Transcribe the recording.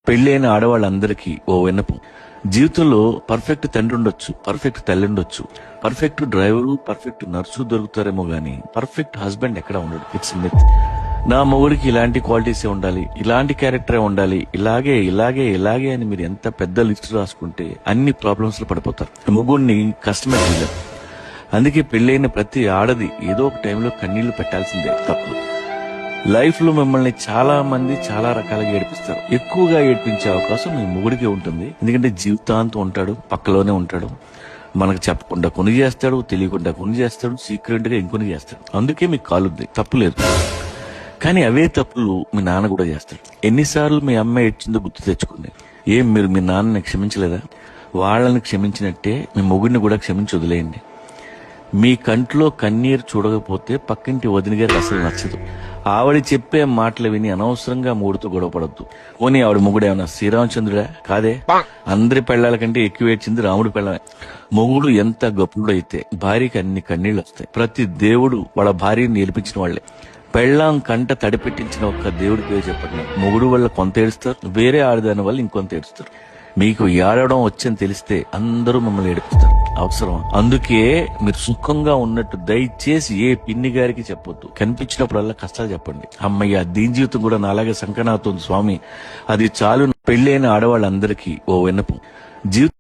పెళ్ళైన ఆడవాళ్ళందరికీ ఓ విన్నపం. జీవితంలో పర్ఫెక్ట్ తండ్రి ఉండొచ్చు, పర్ఫెక్ట్ తల్లి ఉండొచ్చు, పర్ఫెక్ట్ డ్రైవరు, పర్ఫెక్ట్ నర్సు దొరుకుతారేమో గానీ పర్ఫెక్ట్ హస్బెండ్ ఎక్కడ ఉండడు. It's myth. నా మొగుడికి ఇలాంటి క్వాలిటీసే ఉండాలి, ఇలాంటి క్యారెక్టరే ఉండాలి, ఇలాగే ఇలాగే ఇలాగే అని మీరు ఎంత పెద్ద లిస్ట్ రాసుకుంటే అన్ని ప్రాబ్లమ్స్ లో పడిపోతారు. మొగుడిని కష్టమే చేయలేం. అందుకే పెళ్ళైన ప్రతి ఆడది ఏదో ఒక టైంలో కన్నీళ్లు పెట్టాల్సిందే, తప్పు. లైఫ్ లో మిమ్మల్ని చాలా మంది చాలా రకాలుగా ఏడిపిస్తారు. ఎక్కువగా ఏడిపించే అవకాశం మీ మొగుడికే ఉంటుంది. ఎందుకంటే జీవితాంతం ఉంటాడు, పక్కలోనే ఉంటాడు. మనకు చెప్పకుండా కొన్ని చేస్తాడు, తెలియకుండా కొన్ని చేస్తాడు, సీక్రెట్ గా ఇంకొన్ని చేస్తాడు. అందుకే మీకు కాలుద్ది, తప్పులేదు. కానీ అవే తప్పులు మీ నాన్న కూడా చేస్తాడు. ఎన్నిసార్లు మీ అమ్మ ఏడ్చిందో గుర్తు తెచ్చుకుంది. ఏం మీరు మీ నాన్నని క్షమించలేదా? వాళ్ళని క్షమించినట్టే మీ మొగుడిని కూడా క్షమించి వదిలేయండి. మీ కంట్లో కన్నీరు చూడకపోతే పక్కింటి వదిన గారికి అసలు నచ్చదు. ఆవిడ చెప్పే మాటలు విని అనవసరంగా మూడుతో గొడవపడద్దు. పోనీ ఆవిడ మొగుడు ఏమన్నా శ్రీరామచంద్రుడా? కాదే. అందరి పెళ్లాల కంటే ఎక్కువ ఏడ్చింది రాముడి పెళ్ళమే. మొగుడు ఎంత గొప్పడైతే భార్యకి అన్ని కన్నీళ్లు వస్తాయి. ప్రతి దేవుడు వాళ్ళ భార్యని నేర్పించిన వాళ్లే. పెళ్ళాం కంట తడిపెట్టించిన ఒక్క దేవుడి పేరు చెప్పండి. మొగుడు వల్ల కొంత ఏడుస్తారు, వేరే ఆడదాని వల్ల ఇంకొంత ఏడుస్తారు. మీకు ఏడవడం వచ్చని తెలిస్తే అందరూ మిమ్మల్ని ఏడిపిస్తారు. అవసరం. అందుకే మీరు సుఖంగా ఉన్నట్టు దయచేసి ఏ పిన్ని గారికి చెప్పొద్దు. కనిపించినప్పుడల్లా కష్టాలు చెప్పండి. అమ్మయ్య, దీని జీవితం కూడా నాలాగే సంకనాథం స్వామి, అది చాలు. పెళ్ళైన ఆడవాళ్ళందరికీ ఓ విన్నపం. జీవితం